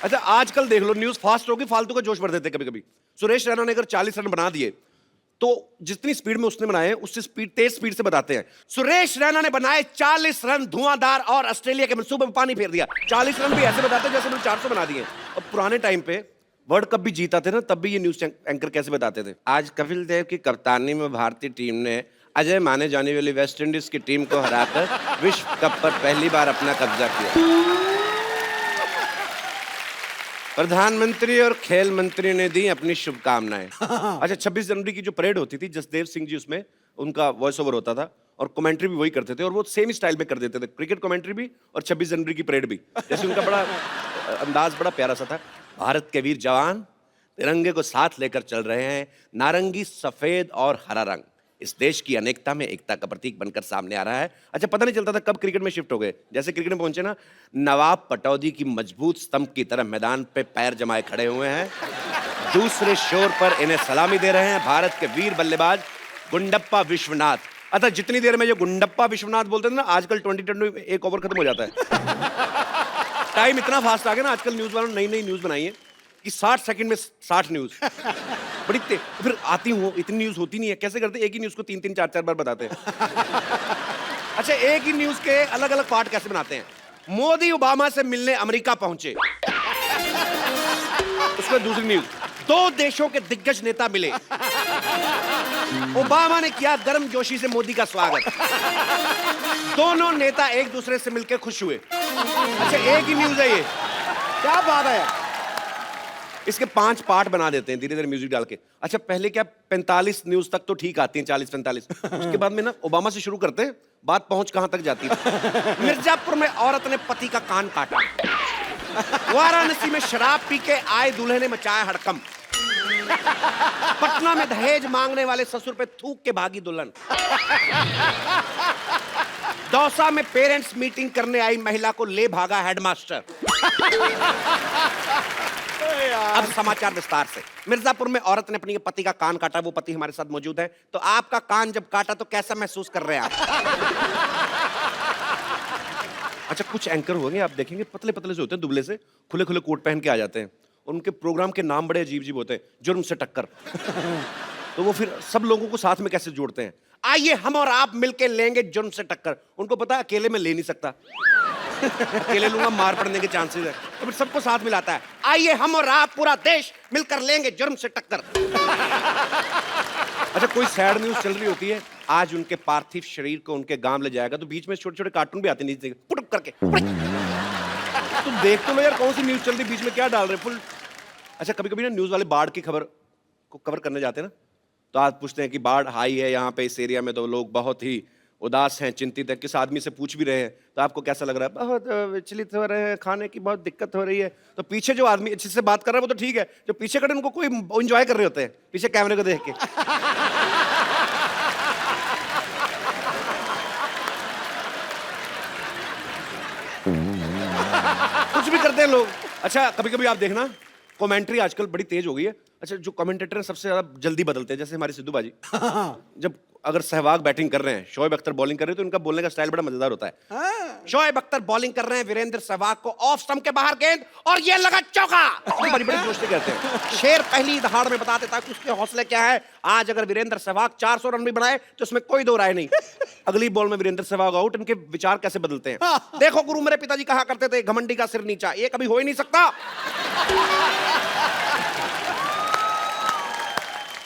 अच्छा आजकल देख लो, न्यूज फास्ट होगी, फालतू का जोश भर देते कभी कभी। सुरेश रैना ने अगर 40 रन बना दिए, तो जितनी स्पीड में उसने बनाए उससे तेज स्पीड से बताते हैं। सुरेश रैना ने बनाए 40 रन धुआंधार और ऑस्ट्रेलिया के मंसूबे में पानी फेर दिया। 40 रन भी ऐसे बताते हैं जैसे उन्होंने 400 बना दिए। अब पुराने टाइम पे वर्ल्ड कप भी जीता थे ना, तब भी ये न्यूज एंकर कैसे बताते थे, आज कपिल देव की कप्तानी में भारतीय टीम ने अजय माने जाने वाली वेस्ट इंडीज की टीम को हराकर विश्व कप पर पहली बार अपना कब्जा किया। प्रधानमंत्री और खेल मंत्री ने दी अपनी शुभकामनाएं। अच्छा 26 जनवरी की जो परेड होती थी, जसदेव सिंह जी उसमें उनका वॉइस ओवर होता था और कमेंट्री भी वही करते थे, और वो सेम स्टाइल में कर देते थे, क्रिकेट कमेंट्री भी और 26 जनवरी की परेड भी। जैसे उनका बड़ा अंदाज बड़ा प्यारा सा था। भारत के वीर जवान तिरंगे को साथ लेकर चल रहे हैं, नारंगी, सफेद और हरा रंग इस देश की अनेकता में एकता का प्रतीक बनकर सामने आ रहा है। अच्छा पता नहीं चलता था कब क्रिकेट में शिफ्ट हो गए। जैसे क्रिकेट में पहुंचे ना, नवाब पटौदी की मजबूत स्तंभ की तरह मैदान पे पैर जमाए खड़े हुए हैं। दूसरे शोर पर इन्हें सलामी दे रहे हैं भारत के वीर बल्लेबाज गुंडप्पा विश्वनाथ। अच्छा जितनी देर में जो गुंडप्पा विश्वनाथ बोलते थे ना, आजकल 20 एक ओवर खत्म हो जाता है। टाइम इतना फास्ट आ गया ना, आजकल न्यूज वालों ने नई नई न्यूज बनाई है कि 60 सेकंड में 60 न्यूज बड़ी फिर आती हूँ, इतनी न्यूज होती नहीं है। कैसे करते, एक ही न्यूज को 3-3, 4-4 बार बताते हैं। अच्छा एक ही न्यूज के अलग अलग पार्ट कैसे बनाते हैं। मोदी ओबामा से मिलने अमेरिका पहुंचे, उसमें दूसरी न्यूज, 2 देशों के दिग्गज नेता मिले। ओबामा ने किया गर्मजोशी से मोदी का स्वागत। दोनों नेता एक दूसरे से मिलकर खुश हुए। अच्छा, एक ही न्यूज है ये, क्या बात है। इसके 5 पार्ट बना देते हैं धीरे धीरे म्यूजिक डाल के। अच्छा, पहले क्या 45 न्यूज तक तो ठीक आती हैं, 40-45। उसके बाद में ना ओबामा से शुरू करते हैं, बात पहुंच कहां तक जाती है। मिर्जापुर में औरत ने पति का कान काटा। वाराणसी में शराब पी के आए दूल्हे ने मचाया हड़कंप। पटना में दहेज मांगने वाले ससुर पे थूक के भागी दुल्हन। दौसा में पेरेंट्स मीटिंग करने आई महिला को ले भागा हेडमास्टर। अब समाचार विस्तार से। मिर्जापुर में औरत ने अपने पति का कान काटा। वो पति हमारे साथ मौजूद है। तो आपका कान जब काटा तो कैसा महसूस कर रहे हैं आप? अच्छा, कुछ एंकर होंगे आप देखेंगे, पतले पतले से होते हैं, दुबले से, खुले खुले कोट पहन के आ जाते हैं। उनके प्रोग्राम के नाम बड़े अजीब अजीब होते हैं। जुर्म से टक्कर। तो वो फिर सब लोगों को साथ में कैसे जोड़ते हैं? आइए हम और आप मिलके लेंगे जुर्म से टक्कर। उनको पता है अकेले में ले नहीं सकता। अकेले लूंगा मार पड़ने के चांसेस है, तो फिर सबको साथ मिलाता है। आइए हम और आप पूरा देश मिलकर लेंगे जुर्म से टक्कर। अच्छा, कोई सैड न्यूज चल रही होती है, आज उनके पार्थिव शरीर को उनके गांव ले जाएगा, तो बीच में छोटे छोटे कार्टून भी आते नीचे पुटुक करके। तो देख तो लो यार, कौन सी न्यूज चल रही, बीच में क्या डाल रहे फुल। अच्छा, कभी कभी ना न्यूज वाले बाढ़ की खबर को कवर करने जाते हैं ना, तो आज पूछते हैं कि बाढ़ आई है यहाँ पे इस एरिया में, तो लोग बहुत ही उदास हैं, चिंतित हैं। किस आदमी से पूछ भी रहे हैं तो आपको कैसा लग रहा है? बहुत विचलित हो रहे हैं, खाने की बहुत दिक्कत हो रही है। तो पीछे जो आदमी जिससे बात कर रहा है वो तो ठीक है, जो पीछे खड़े उनको कोई एंजॉय कर रहे होते हैं पीछे कैमरे को देख के। कुछ भी करते हैं लोग। अच्छा, कभी कभी आप देखना कमेंट्री आजकल बड़ी तेज हो गई है। अच्छा, जो कमेंटेटर हैं सबसे ज्यादा जल्दी बदलते हैं, जैसे हमारे सिद्धू बाजी। जब अगर सहवाग बैटिंग कर रहे हैं, शोएब अख्तर बॉलिंग कर रहे हैं, तो इनका बोलने का स्टाइल बड़ा मजेदार होता है। शोएब अख्तर बॉलिंग कर रहे हैं, वीरेंद्र सहवाग को ऑफ स्टंप के बाहर गेंद और ये लगा चौका। बड़ी बड़ी जोश से कहते हैं। शेर पहली दहाड़ में बता देता है कि उसके हौसले क्या है। आज अगर वीरेंद्र सहवाग 400 रन भी बनाए तो उसमें कोई दो राय नहीं। अगली बॉल में वीरेंद्र सहवाग आउट। इनके विचार कैसे बदलते हैं। देखो गुरु मेरे पिताजी कहा करते थे, घमंडी का सिर नीचा। ये कभी हो ही नहीं सकता।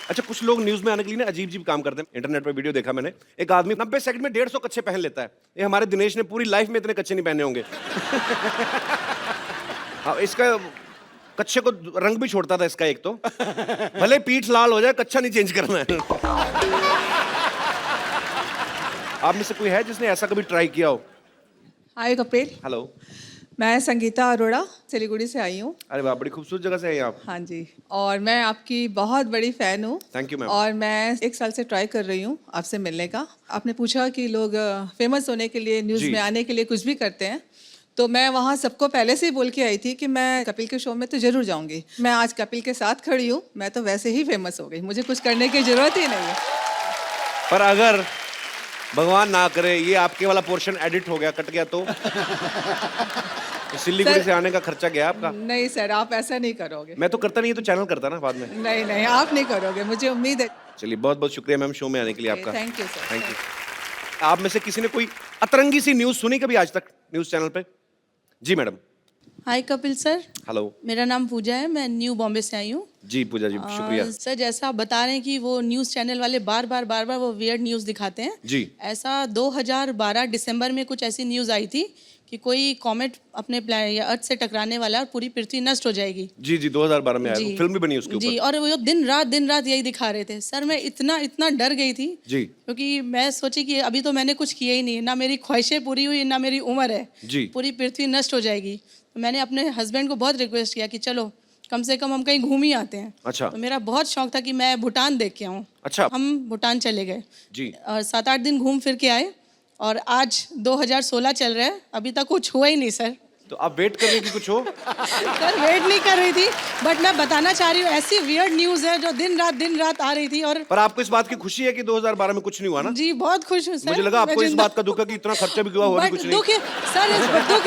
अच्छा, कुछ लोग न्यूज में आने के लिए ना अजीब अजीब काम करते हैं। इंटरनेट पे वीडियो देखा मैंने, एक आदमी 90 सेकंड में 150 कच्चे पहन लेता है। ये हमारे दिनेश ने पूरी लाइफ में इतने कच्चे नहीं पहने होंगे। हाँ, इसका कच्चे को रंग भी छोड़ता था इसका एक तो। भले पीठ लाल हो जाए, कच्चा नहीं चेंज करना है। आप में से कोई है जिसने ऐसा कभी ट्राई किया हो? हाय कपिल, हेलो, मैं संगीता अरोड़ा सिलीगुड़ी से आई हूँ। अरे वाह, बड़ी खूबसूरत जगह से आई आप। हाँ जी, और मैं आपकी बहुत बड़ी फ़ैन हूँ। Thank you ma'am. और मैं 1 साल से ट्राई कर रही हूँ आपसे मिलने का। आपने पूछा कि लोग फेमस होने के लिए, न्यूज़ में आने के लिए कुछ भी करते हैं, तो मैं वहाँ सबको पहले से ही बोल के आई थी कि मैं कपिल के शो में तो ज़रूर जाऊँगी। मैं आज कपिल के साथ खड़ी हूँ, मैं तो वैसे ही फेमस हो गई, मुझे कुछ करने की ज़रूरत ही नहीं है। पर अगर भगवान ना करे ये आपके वाला पोर्शन एडिट हो गया, कट गया तो सिलीगुड़ी से आने का खर्चा गया आपका? नहीं सर, आप ऐसा नहीं करोगे। मैं तो करता नहीं, तो चैनल करता ना बाद में। नहीं नहीं, आप नहीं करोगे, मुझे उम्मीद है। चलिए, बहुत बहुत शुक्रिया मैम शो में आने के लिए आपका। Thank you sir. Thank you. आप में से किसी ने कोई अतरंगी सी न्यूज सुनी कभी आज तक न्यूज चैनल पे? जी मैडम। हाय कपिल सर, हेलो, मेरा नाम पूजा है, मैं न्यू बॉम्बे से आई हूँ। जी पूजा जी, शुक्रिया। सर, जैसा आप बता रहे हैं कि वो न्यूज़ चैनल वाले बार बार वो वियर्ड न्यूज़ दिखाते हैं जी। ऐसा 2012 दिसंबर में कुछ ऐसी न्यूज़ आई थी कि कोई कॉमेट अपने या अर्थ से टकराने वाला और पूरी पृथ्वी नष्ट हो जाएगी। जी जी, 2012 में आया, फिल्म भी बनी उसके ऊपर। जी, और वो दिन रात यही दिखा रहे थे। सर, मैं इतना डर गई थी जी, क्योंकि मैं सोची कि अभी तो मैंने कुछ किया ही नहीं, ना मेरी ख्वाहिशें पूरी हुई, ना मेरी उम्र है जी, पूरी पृथ्वी नष्ट हो जाएगी। तो मैंने अपने हस्बैंड को बहुत रिक्वेस्ट किया कि चलो कम से कम हम कहीं घूम ही आते हैं। अच्छा। तो मेरा बहुत शौक था कि मैं भूटान देख के आऊँ। अच्छा। हम भूटान चले गए जी, और 7-8 दिन घूम फिर के आए, और आज 2016 चल रहा है, अभी तक कुछ हुआ ही नहीं सर। तो आप वेट कर रही कि कुछ हो? सर, वेट नहीं कर रही थी, बट मैं बताना चाह रही हूँ ऐसी वियर्ड न्यूज़ है जो दिन रात आ रही थी। और पर आपको इस बात की खुशी है कि 2012 में कुछ नहीं हुआ ना? जी, बहुत खुश हूँ सर। मुझे लगा आपको इस बात का दुख है कि इतना खर्चा भी हुआ, और कुछ नहीं। दुख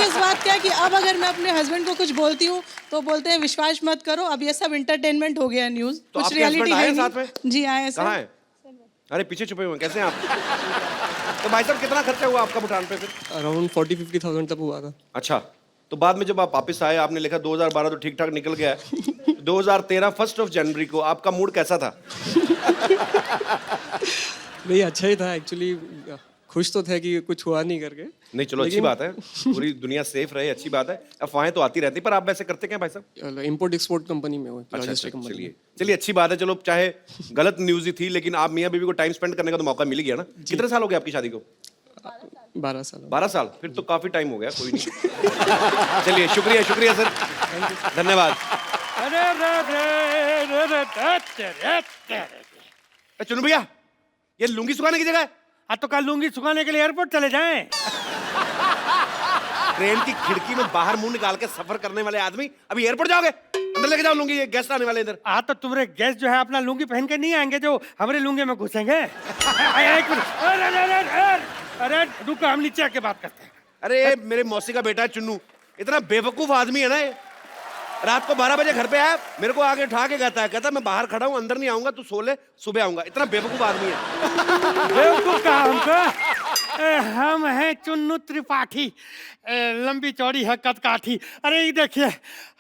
इस बात का है कि अब अगर मैं अपने हस्बैंड को कुछ बोलती हूँ तो बोलते हैं विश्वास मत करो, अब ये सब एंटरटेनमेंट हो गया न्यूज़, तो कुछ रियलिटी है साथ में? जी आए सर। कहाँ है? अरे पीछे छुपे हुए हैं, कैसे हैं आप? तो भाई साहब, कितना खर्चा हुआ आपका भूटान पे फिर? अराउंड 40-50 थाउजेंड तक हुआ था। अच्छा, तो बाद में जब आप वापस आए आपने लिखा 2012 तो ठीक ठाक निकल गया है। 2013 1 जनवरी को आपका मूड कैसा था? नहीं, अच्छा ही था एक्चुअली। खुश तो थे कि कुछ हुआ नहीं करके। नहीं चलो अच्छी बात है, पूरी दुनिया सेफ रहे, अच्छी बात है। अफवाहें तो आती रहती, पर आप वैसे करते क्या भाई साहब? इंपोर्ट एक्सपोर्ट कंपनी में हूँ, अच्छा, लॉजिस्टिक कंपनी। चलिए अच्छी बात है। चलो चाहे गलत न्यूज ही थी, लेकिन आप मियाँ बीवी को टाइम स्पेंड करने का तो मौका मिल गया ना। कितने साल हो गए आपकी शादी को? 12 साल। 12 साल, फिर तो काफी टाइम हो गया। कोई नहीं। चलिए शुक्रिया सर, धन्यवाद। चुनू भैया, ये लुंगी सुखाने की जगह है? तो कल लुंगी सुखाने के लिए एयरपोर्ट चले जाएं। ट्रेन की खिड़की में बाहर मुंह निकाल के सफर करने वाले आदमी अभी एयरपोर्ट जाओगे? अंदर लेके जाओ लुंगी, ये गेस्ट आने वाले इधर। तो तुम्हारे गेस्ट जो है अपना लुंगी पहन के नहीं आएंगे जो हमारे लुंगी में घुसेंगे। एक मिनट, अरे रुको, हम नीचे आके बात करते हैं। अरे मेरे मौसी का बेटा है चुन्नू, इतना बेवकूफ आदमी है ना ये। रात को 12 बजे घर पे आया, मेरे को आगे उठा के कहता मैं बाहर खड़ा हूँ, अंदर नहीं आऊंगा, तू सो ले, सुबह आऊंगा। इतना बेवकूफ आदमी है। बेवकूफ कहा हमको? हम हैं चुन्नू त्रिपाठी, लंबी चौड़ी है कद काठी। अरे ये देखिए,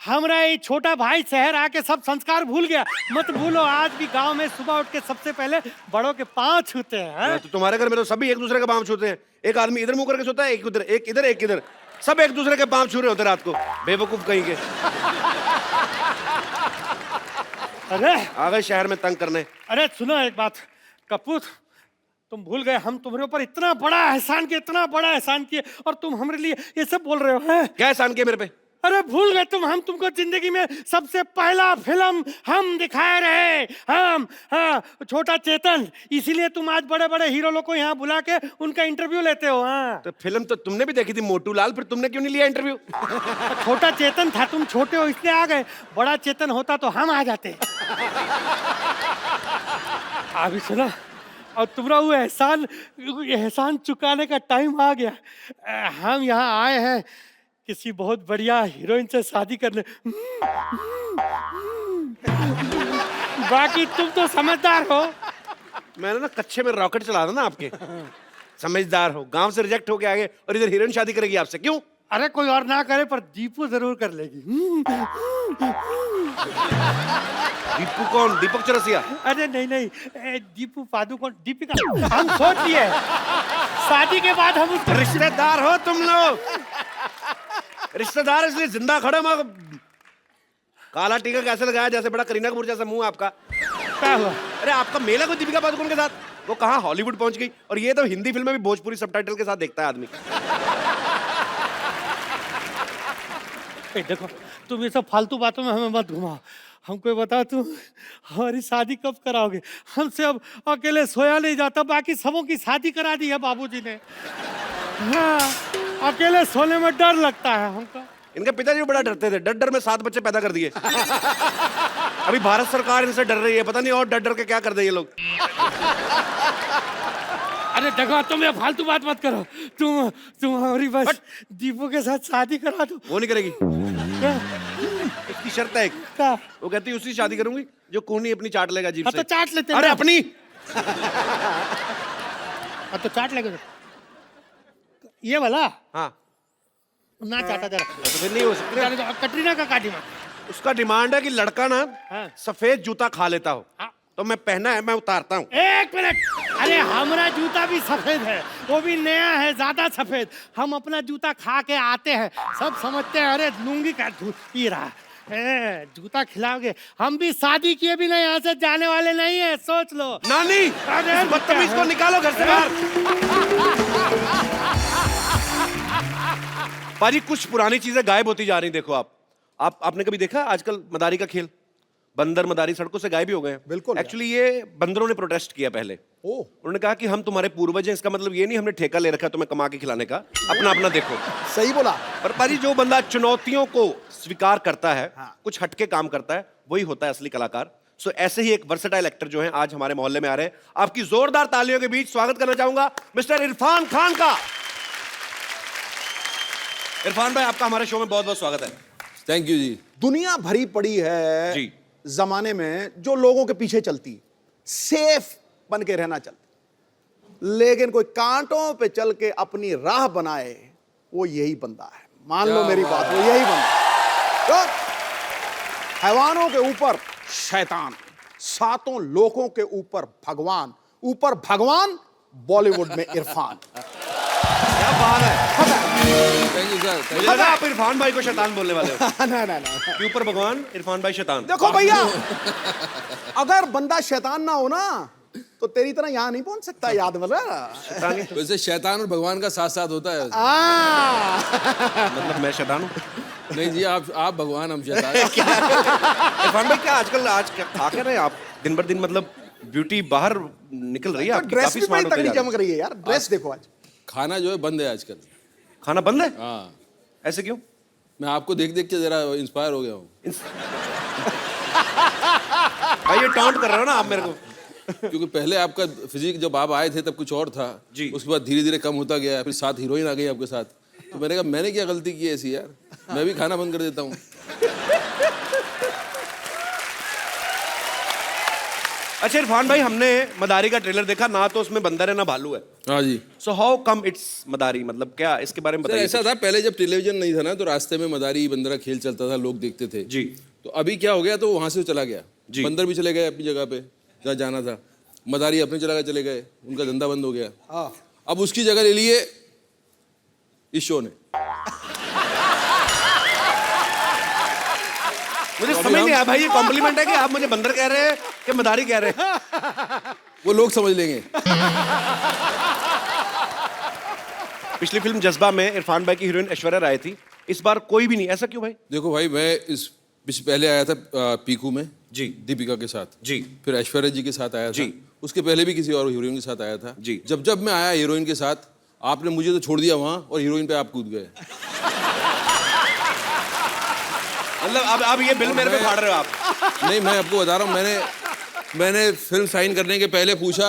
हमारा ये छोटा भाई शहर आके सब संस्कार भूल गया। मत भूलो, आज भी गांव में सुबह उठ के सबसे पहले बड़ों के पांव छूते हैं। तो तुम्हारे घर में तो सभी एक दूसरे के पांव छूते हैं। एक आदमी इधर मुंह करके सोता है, एक उधर, एक इधर, एक इधर, सब एक दूसरे के पांव छू रहे होते रात को। बेवकूफ कहीं के। अरे आ गए शहर में तंग करने। अरे सुनो एक बात कपूर, तुम भूल गए हम तुम्हारे ऊपर इतना बड़ा एहसान किए और तुम हमारे लिए ये सब बोल रहे हो। हैं? क्या एहसान किया मेरे पे? अरे भूल गए तुम, हम तुमको जिंदगी में सबसे पहला फिल्म हम दिखाए रहे। हम छोटा चेतन, इसीलिए तुम आज बड़े बड़े हीरो लोग को यहाँ बुला के उनका इंटरव्यू लेते हो। हाँ, तो फिल्म तो तुमने भी देखी थी मोटू लाल, फिर तुमने क्यों नहीं लिया इंटरव्यू? छोटा चेतन था, तुम छोटे हो इसलिए आ गए। बड़ा चेतन होता तो हम आ जाते। अभी सुना, और तुम्हारा वो एहसान चुकाने का टाइम आ गया। हम यहाँ आए हैं किसी बहुत बढ़िया हीरोइन से शादी करने। बाकी तुम तो समझदार हो। मैंने ना कच्चे में रॉकेट चला था ना आपके। समझदार हो, गांव से रिजेक्ट होके आगे और इधर हीरोइन शादी करेगी आपसे, क्यों? अरे कोई और ना करे पर दीपू जरूर कर लेगी। दीपू कौन? दीपक चौरसिया? अरे नहीं, दीपू पादुकोण, दीपिका। हम सोच लिए शादी के बाद हम उसको। रिश्तेदार हो तुम लोग, रिश्तेदार इसलिए जिंदा खड़े। काला टीका कैसे लगाया, जैसे बड़ा करीना कपूर जैसा मुंह आपका। क्या हुआ? अरे आपका मेला को दीपिका पादुकोण के साथ, वो कहाँ हॉलीवुड पहुंच गई। और ये तो हिंदी फिल्म में भी भोजपुरी सबटाइटल के साथ देखता है आदमी। देखो तुम ये सब फालतू बातों में हमें मत घुमाओ। हमको बता, तुम हमारी शादी कब कराओगे? हमसे अब अकेले सोया नहीं जाता, बाकी सबों की शादी करा दी है बाबूजी ने। हाँ, अकेले सोने में डर लगता है हमको। इनके पिताजी बड़ा डरते थे, डर में 7 बच्चे पैदा कर दिए। अभी भारत सरकार इनसे डर रही है, पता नहीं और डर के क्या कर दे ये लोग। अरे देखो, तुम ये फालतू बात मत करो। तुम हमारी बस दीपू के साथ शादी करा दो। वो नहीं करेगी, इसकी शर्त है एक। क्या? वो कहती है उससे शादी करूंगी जो कोहनी अपनी चाट लेगा जीभ से। तो चाट लेते। अरे अपनी। तो चाट लेगा ये वाला। हाँ ना चाटा जरा। तो फिर नहीं हो सकता। कटरीना का का डिमांड? उसका डिमांड है कि लड़का ना सफेद जूता खा लेता हो। तो मैं पहना है, मैं उतारता हूँ। एक मिनट, अरे हमारा जूता भी सफेद है, वो भी नया है, ज्यादा सफेद। हम अपना जूता खा के आते हैं, सब समझते हैं अरे लुंगी का दूध पी रहा है, जूता खिलाओगे। हम भी शादी किए भी नहीं, यहाँ से जाने वाले नहीं है, सोच लो। नानी, बदतमीज को निकालो घर से बाहर। पाजी कुछ पुरानी चीजें गायब होती जा रही। देखो आपने कभी देखा आजकल मदारी का खेल? बंदर मदारी सड़कों से गायब ही हो गए। बिल्कुल। एक्चुअली ये बंदरों ने प्रोटेस्ट किया पहले। उन्होंने कहा कि हम तुम्हारे पूर्वज हैं, इसका मतलब ये नहीं हमने ठेका ले रखा तुम्हें कमा के खिलाने का, अपना अपना देखो। सही बोला। पर पाजी जो बंदा चुनौतियों को स्वीकार करता है, कुछ हटके काम करता है, वही होता है असली कलाकार। सो ऐसे ही एक वर्सेटाइल एक्टर जो है आज हमारे मोहल्ले में आ रहे हैं। आपकी जोरदार तालियों के बीच स्वागत करना चाहूंगा मिस्टर इरफान खान का। इरफान भाई, आपका हमारे शो में बहुत बहुत स्वागत है। थैंक यू जी। दुनिया भरी पड़ी है जी जमाने में जो लोगों के पीछे चलती, सेफ बन के रहना चाहती, लेकिन कोई कांटों पे चल के अपनी राह बनाए, वो यही बंदा है। मान लो मेरी बात, वो यही बंदा। तो हैवानों के ऊपर शैतान, सातों लोकों के ऊपर भगवान, ऊपर भगवान, बॉलीवुड में इरफान। क्या बात है। Thank you sir. मुझे लगा आप इरफान भाई को शैतान बोलने वाले हो। ना के ऊपर भगवान, इरफान भाई शैतान। देखो भैया, अगर बंदा शैतान ना हो ना तो तेरी तरह यहाँ नहीं पहुंच सकता, याद मतलब। वैसे शैतान और भगवान का साथ साथ होता है। मतलब मैं शैतान हूँ? नहीं जी, आप भगवान, हम शैतान। इरफान भाई क्या आजकल आज क्या खा कर रहे हैं आप? दिन भर दिन मतलब ब्यूटी बाहर निकल रही है आपकी, ड्रेस काफी भी स्मार्ट बड़ी होते तगड़ी जा रहे हैं। चमक रही है यार। ड्रेस देखो आज। खाना जो है बंद है आजकल। खाना बंद है? हाँ। ऐसे क्यों? मैं आपको देख देख के जरा इंस्पायर हो गया हूँ। भाई ये टॉन्ट कर रहे हो ना आप मेरे को। क्योंकि पहले आपका फिजिक जब आप आए थे तब कुछ और था जी। उसके बाद धीरे धीरे कम होता गया, फिर 7 हीरोइन आ गई आपके साथ। तो मैंने कहा मैंने क्या गलती की ऐसी यार, मैं भी खाना बंद कर देता हूँ। अच्छा इरफान भाई, हमने मदारी का ट्रेलर देखा ना, तो उसमें बंदर है ना भालू है। हाँ जी। सो हाउ कम इट्स मदारी, मतलब क्या इसके बारे में सर बताइए। ऐसा था, पहले जब टेलीविजन नहीं था ना तो रास्ते में मदारी बंदरा खेल चलता था, लोग देखते थे जी। तो अभी क्या हो गया, तो वहां से चला गया जी। बंदर भी चले गए अपनी जगह पे जहाँ जाना था, मदारी अपनी जगह चले गए, उनका धंधा बंद हो गया। अब उसकी जगह ले लिए इस शो ने। मुझे समझ नहीं आया भाई, ये कॉम्प्लीमेंट है कि आप मुझे बंदर कह रहे हैं कि मदारी कह रहे हैं? वो लोग समझ लेंगे। पिछली फिल्म जज्बा में इरफान भाई की हीरोइन ऐश्वर्या राय थी, इस बार कोई भी नहीं, ऐसा क्यों भाई? देखो भाई, मैं इस पहले आया था पीकू में जी, दीपिका के साथ जी, फिर ऐश्वर्या जी के साथ आया था जी, उसके पहले भी किसी और हीरोइन के साथ आया था जी। जब मैं आया हीरोइन के साथ, आपने मुझे तो छोड़ दिया वहां और हीरोइन पे आप कूद गए। मतलब अब ये बिल मेरे पे फाड़ रहे हो आप? नहीं, मैं आपको बता रहा हूँ, मैंने फिल्म साइन करने के पहले पूछा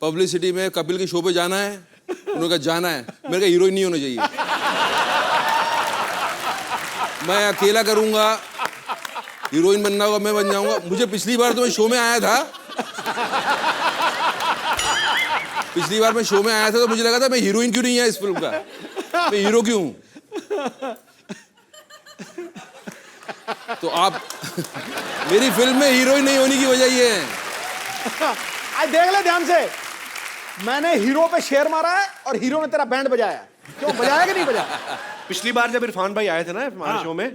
पब्लिसिटी में कपिल के शो पे जाना है, उन्होंने कहा जाना है। मेरे कहा हीरोइन नहीं होना चाहिए, मैं अकेला करूंगा, हीरोइन बनना होगा मैं बन जाऊंगा। मुझे पिछली बार तो मैं शो में आया था, पिछली बार मैं शो में आया था तो मुझे लगा था मैं हीरोइन क्यों नहीं है इस फिल्म का, मैं हीरो क्यों हूं। तो आप मेरी फिल्म में हीरोइन नहीं होने की वजह ये है। आज देख ले ध्यान से, मैंने हीरो पे शेर मारा है और हीरो ने तेरा बैंड बजाया। क्यों बजाया कि नहीं बजाया? पिछली बार जब इरफान भाई आए थे ना हमारे शो में,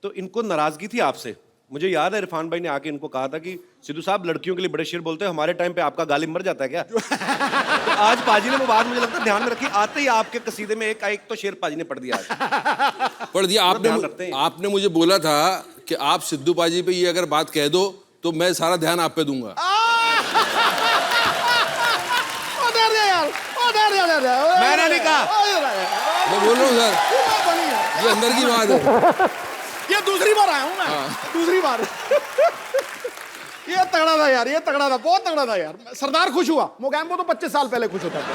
तो इनको नाराजगी थी आपसे। मुझे याद है इरफान भाई ने आके इनको कहा था कि सिद्धू साहब लड़कियों के लिए बड़े शेर बोलते हैं, हमारे टाइम पे आपका गालिब मर जाता है क्या? तो आज पाजी ने वो बात मुझे लगता है ध्यान में रखी, आते ही आपके कसीदे में एक तो शेर पाजी ने पढ़ दिया आज। पढ़ दिया आपने मुझे बोला था कि आप सिद्धू पाजी पे ये अगर बात कह दो तो मैं सारा ध्यान आप पे दूंगा। मैंने नहीं कहा, मैं बोल रहा हूँ सर, ये अंदर की बात है। ये दूसरी बार आया हूं मैं, दूसरी बार। ये तगड़ा था यार, ये तगड़ा था, बहुत तगड़ा था यार। सरदार खुश हुआ, मोगैम्बो तो 25 साल पहले खुश होता था।